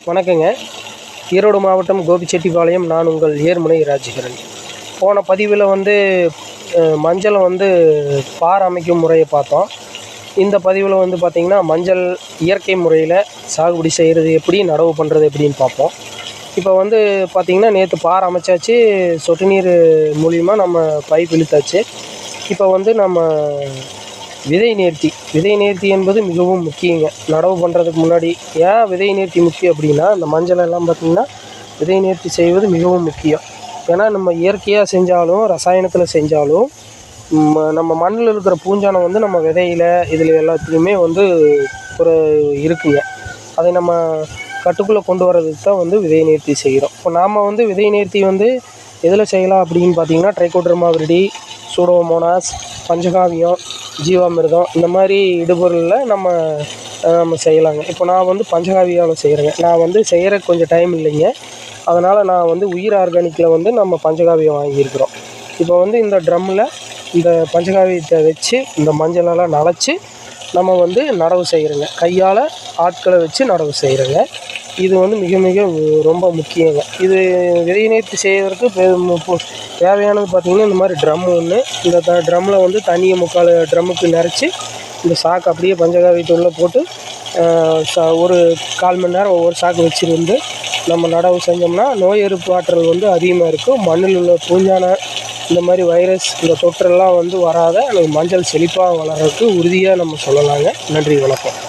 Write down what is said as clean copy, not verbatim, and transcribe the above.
வணக்கங்க. ஈரோடு மாவட்டம் கோபிச்செட்டிப்பாளையம். நான் உங்கள் ஏர்முனை ராஜசேகரன். போன பதிவில் மஞ்சளை பார் அமைக்கும் முறையை பார்த்தோம். இந்த பதிவில் பார்த்திங்கன்னா மஞ்சள் இயற்கை முறையில் சாகுபடி செய்கிறது எப்படி, நடவு பண்ணுறது எப்படின்னு பார்ப்போம். இப்போ பார்த்திங்கன்னா நேற்று பார் அமைச்சாச்சு, சொட்டு நீர் மூலிமா நம்ம பைப் இழுத்தாச்சு. இப்போ நம்ம விதை நேர்த்தி என்பது மிகவும் முக்கியங்க. நடவு பண்ணுறதுக்கு முன்னாடி ஏன் விதை நேர்த்தி முக்கியம் அப்படின்னா, இந்த மஞ்சள் எல்லாம் பார்த்திங்கன்னா விதை நேர்த்தி செய்வது மிகவும் முக்கியம். ஏன்னா நம்ம இயற்கையாக செஞ்சாலும் ரசாயனத்தில் செஞ்சாலும் நம்ம மண்ணில் இருக்கிற பூஞ்சானம் நம்ம விதையில் இதில் எல்லாத்துலேயுமே ஒரு இருக்குங்க. அதை நம்ம கட்டுக்குள்ளே கொண்டு வர்றதுக்கு தான் விதை நேர்த்தி செய்கிறோம். இப்போ நாம் விதை நேர்த்தி எதில் செய்யலாம் அப்படின்னு பார்த்திங்கன்னா, ட்ரைகோடர்மா விரிடி, சூடோமோனாஸ், பஞ்சகாவியம், ஜீவாமிர்தம் இந்த மாதிரி இடுபொருளில் நம்ம செய்யலாங்க. இப்போ நான் பஞ்சகாவியாவில் செய்கிறேங்க. நான் செய்கிறக்கு கொஞ்சம் டைம் இல்லைங்க. அதனால் நான் உயிர் ஆர்கானிக்கில் நம்ம பஞ்சகாவியம் வாங்கியிருக்கிறோம். இப்போ இந்த ட்ரம்மில் இந்த பஞ்சகாவியத்தை வச்சு இந்த மஞ்சளெல்லாம் நனைச்சி நம்ம நடவு செய்கிறோங்க. கையால் ஆட்களை வச்சு நடவு செய்கிறோங்க. இது மிக மிக ரொம்ப முக்கியங்க. இது விதை நேர்த்தி செய்வதற்கு தேவையானது பார்த்திங்கன்னா, இந்த மாதிரி ட்ரம்மு ஒன்று. இந்த ட்ரம்மில் தண்ணியை 3/4 ட்ரம்முக்கு நிறச்சி இந்த சாக்கு அப்படியே பஞ்சகாவியத்தை உள்ளே போட்டு ஒரு 1/4 மணி நேரம் ஒவ்வொரு சாக்கு வச்சுருந்து நம்ம நடவு செஞ்சோம்னா நோய் எதிர்ப்பு ஆற்றல் அதிகமாக இருக்கும். மண்ணில் உள்ள பூஞ்சான இந்த மாதிரி வைரஸ் இந்த தொற்றெல்லாம் வராத மஞ்சள் செழிப்பாக வளர்கிறதுக்கு உறுதியாக நம்ம சொல்லலாங்க. நன்றி, வணக்கம்.